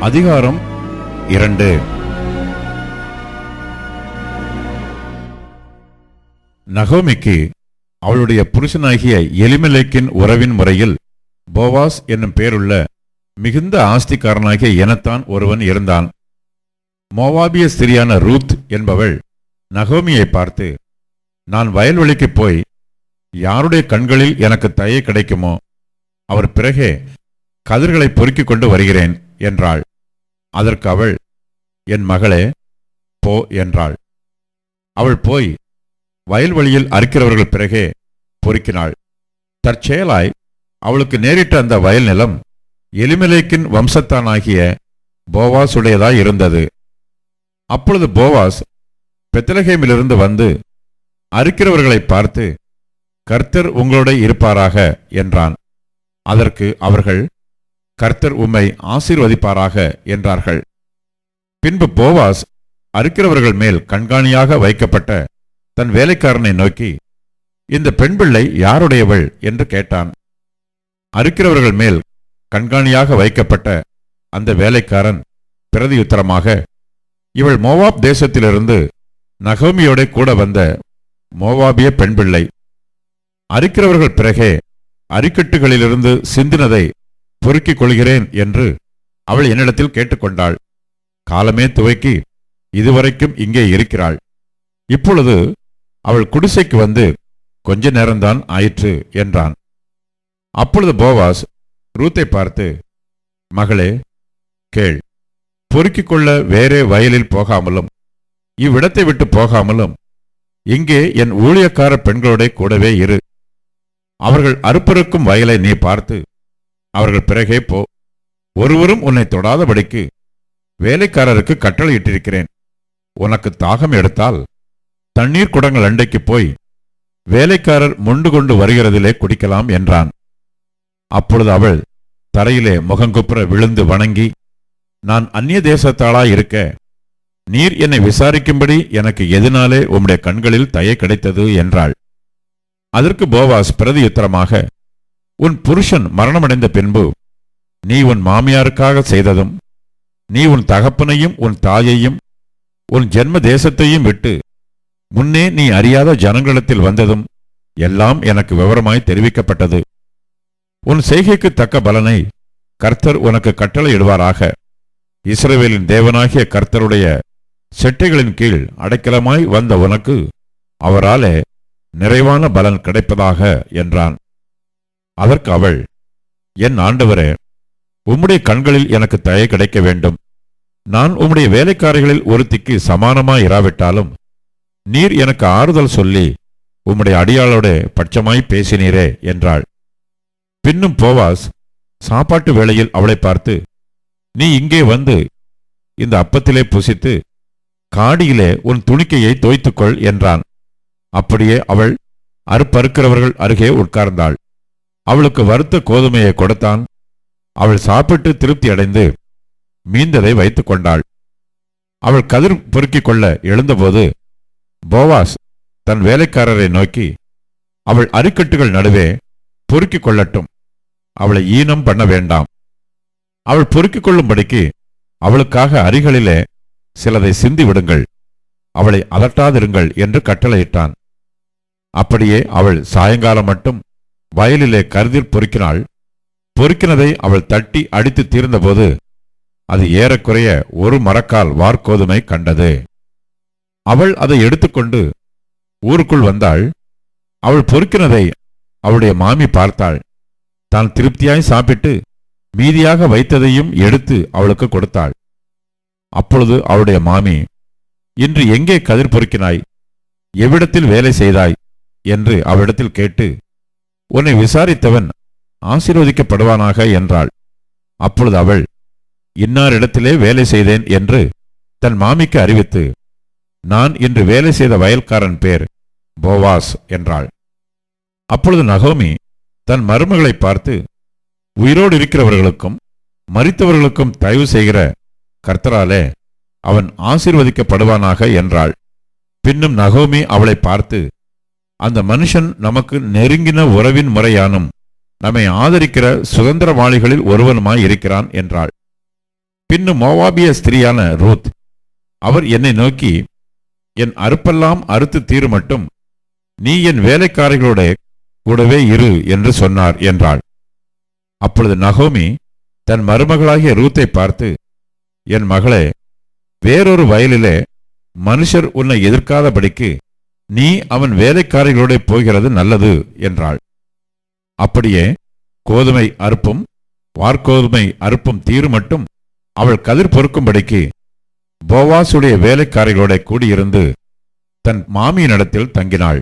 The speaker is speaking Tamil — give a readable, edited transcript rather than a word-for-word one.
அதிகாரம் 2. நகோமிக்கு அவளுடைய புருஷனாகிய எலிமெலேக்கின் உறவின் முறையில் போவாஸ் என்னும் பேருள்ள மிகுந்த ஆஸ்திக்காரனாகிய யோனத்தான் ஒருவன் இருந்தான். மோவாபிய ஸ்திரியான ரூத் என்பவள் நகோமியை பார்த்து, நான் வயல்வெளிக்கு போய் யாருடைய கண்களில் எனக்கு தயை கிடைக்குமோ அவர் பிறகே கதிர்களை பொறுக்கிக் கொண்டு வருகிறேன் என்றாள். அதற்கு அவள், என் மகளே, போ என்றாள். அவள் போய் வயல்வெளியில் அறுக்கிறவர்கள் பிறகே பொறுக்கினாள். தற்செயலாய் அவளுக்கு நேரிட்ட அந்த வயல் நிலம் எலிமெலேக்கின் வம்சத்தானாகிய போவாசுடையதாய் இருந்தது. அப்பொழுது போவாஸ் பெத்லகேமிலிருந்து வந்து அறுக்கிறவர்களை பார்த்து, கர்த்தர் உங்களோட இருப்பாராக என்றான். அதற்கு அவர்கள், கர்த்தர் உம்மை ஆசீர்வதிப்பாராக என்றார்கள். பின்பு போவாஸ் அறுக்கிறவர்கள் மேல் கண்காணியாக வைக்கப்பட்ட தன் வேலைக்காரனை நோக்கி, இந்த பெண் பிள்ளை யாருடையவள் என்று கேட்டான். அறுக்கிறவர்கள் மேல் கண்காணியாக வைக்கப்பட்ட அந்த வேலைக்காரன் பிரதியுத்தரமாக, இவள் மோவாப் தேசத்திலிருந்து நகோமியோட கூட வந்த மோவாபிய பெண் பிள்ளை. அறுக்கிறவர்கள் பிறகே அரிக்கட்டுகளிலிருந்து சிந்தினதை பொறுக்கிக் கொள்கிறேன் என்று அவள் என்னிடத்தில் கேட்டுக்கொண்டாள். காலமே துவக்கி இதுவரைக்கும் இங்கே இருக்கிறாள். இப்பொழுது அவள் குடிசைக்கு வந்து கொஞ்ச நேரம்தான் ஆயிற்று என்றான். அப்பொழுது போவாஸ் ரூத்தை பார்த்து, மகளே, கேள், பொறுக்கிக் கொள்ள வேறே வயலில் போகாமலும் இவ்விடத்தை விட்டு போகாமலும் இங்கே என் ஊழியக்கார பெண்களோட கூடவே இரு. அவர்கள் அறுப்பறுக்கும் வயலை நீ பார்த்து அவர்கள் பிறகே போ. ஒருவரும் உன்னை தொடாதபடிக்கு வேலைக்காரருக்கு கட்டளையிட்டிருக்கிறேன். உனக்கு தாகம் எடுத்தால் தண்ணீர் குடங்கள் அண்டைக்கு போய் வேலைக்காரர் மொண்டு கொண்டு வருகிறதிலே குடிக்கலாம் என்றான். அப்பொழுது அவள் தரையிலே முகங்குப்புற விழுந்து வணங்கி, நான் அந்நிய தேசத்தாளாயிருக்க நீர் என்னை விசாரிக்கும்படி எனக்கு எதனாலே உம்முடைய கண்களில் தயை கிடைத்தது என்றாள். அதற்கு போவாஸ் பிரதியுத்தரமாக, உன் புருஷன் மரணமடைந்த பின்பு நீ உன் மாமியாருக்காக செய்ததும், நீ உன் தகப்பனையும் உன் தாயையும் உன் ஜென்ம தேசத்தையும் விட்டு முன்னே நீ அறியாத ஜனங்களிடத்தில் வந்ததும் எல்லாம் எனக்கு விவரமாய் தெரிவிக்கப்பட்டது. உன் செய்கைக்கு தக்க பலனை கர்த்தர் உனக்கு கட்டளையிடுவாராக. இஸ்ரவேலின் தேவனாகிய கர்த்தருடைய செட்டைகளின் கீழ் அடைக்கலமாய் வந்த உனக்கு அவராலே நிறைவான பலன் கிடைப்பதாக என்றான். அதற்கு அவள், என் ஆண்டவரே, உம்முடைய கண்களில் எனக்கு தயை கிடைக்க வேண்டும். நான் உம்முடைய வேலைக்காரிகளில் ஒருத்திக்கு சமானமாயிராவிட்டாலும் நீர் எனக்கு ஆறுதல் சொல்லி உம்முடைய அடியாளோட பட்சமாய் பேசினீரே என்றாள். பின்னும் போவாஸ் சாப்பாட்டு வேளையில் அவளை பார்த்து, நீ இங்கே வந்து இந்த அப்பத்திலே புசித்து காடியிலே உன் துணிக்கையை தோய்த்துக்கொள் என்றான். அப்படியே அவள் அறுப்பறுக்கிறவர்கள் அருகே உட்கார்ந்தாள். அவளுக்கு வறுத்த கோதுமையை கொடுத்தான். அவள் சாப்பிட்டு திருப்தி அடைந்து மீந்ததை வைத்துக் கொண்டாள். அவள் கதிர் பொறுக்கிக் கொள்ள எழுந்தபோது போவாஸ் தன் வேலைக்காரரை நோக்கி, அவள் அரிக்கட்டுகள் நடுவே பொறுக்கிக் கொள்ளட்டும், அவளை ஈனம் பண்ண வேண்டாம். அவள் பொறுக்கிக் கொள்ளும்படிக்கு அவளுக்காக அரிகளிலே சிலதை சிந்தி விடுங்கள், அவளை அதட்டாதிருங்கள் என்று கட்டளையிட்டான். அப்படியே அவள் சாயங்காலம் மட்டும் வயலிலே கருதில் பொறுக்கினாள். பொறுக்கினதை அவள் தட்டி அடித்து தீர்ந்தபோது அது ஏறக்குறைய ஒரு மரக்கால் வார்கோதுமை கண்டது. அவள் அதை எடுத்துக்கொண்டு ஊருக்குள் வந்தாள். அவள் பொறுக்கினதை அவளுடைய மாமி பார்த்தாள். தான் திருப்தியாய் சாப்பிட்டு மீதியாக வைத்ததையும் எடுத்து அவளுக்கு கொடுத்தாள். அப்பொழுது அவளுடைய மாமி, இன்று எங்கே கதிர் பொறுக்கினாய், எவ்விடத்தில் வேலை செய்தாய் என்று அவளிடத்தில் கேட்டு, உன்னை விசாரித்தவன் ஆசீர்வதிக்கப்படுவானாக என்றாள். அப்பொழுது அவள், இன்னாரிடத்திலே வேலை செய்தேன் என்று தன் மாமிக்கு அறிவித்து, நான் இன்று வேலை செய்த வயல்காரன் பேர் போவாஸ் என்றாள். அப்பொழுது நகோமி தன் மருமகளை பார்த்து, உயிரோடு இருக்கிறவர்களுக்கும் மரித்தவர்களுக்கும் தயவு செய்கிற கர்த்தராலே அவன் ஆசீர்வதிக்கப்படுவானாக என்றாள். பின்னும் நகோமி அவளை பார்த்து, அந்த மனுஷன் நமக்கு நெருங்கின உறவின் முறையானும் நம்மை ஆதரிக்கிற சுதந்திரவாளிகளில் ஒருவனுமாய் இருக்கிறான் என்றாள். பின்னும் மோவாபிய ஸ்திரியான ரூத், அவர் என்னை நோக்கி, என் அறுப்பெல்லாம் அறுத்து தீருமட்டும் நீ என் வேலைக்காரர்களோட கூடவே இரு என்று சொன்னார் என்றாள். அப்பொழுது நகோமி தன் மருமகளாகிய ரூத்தை பார்த்து, என் மகளே, வேறொரு வயலிலே மனுஷர் உன்னை எதிர்க்காதபடிக்கு நீ அவன் வேலைக்காரர்களோட போகிறது நல்லது என்றாள். அப்படியே கோதுமை அறுப்பும் வார்கோதுமை அறுப்பும் தீருமட்டும் அவள் கதிர் பொறுக்கும்படிக்கு போவாசுடைய வேலைக்காரர்களோட கூடியிருந்து தன் மாமியினிடத்தில் தங்கினாள்.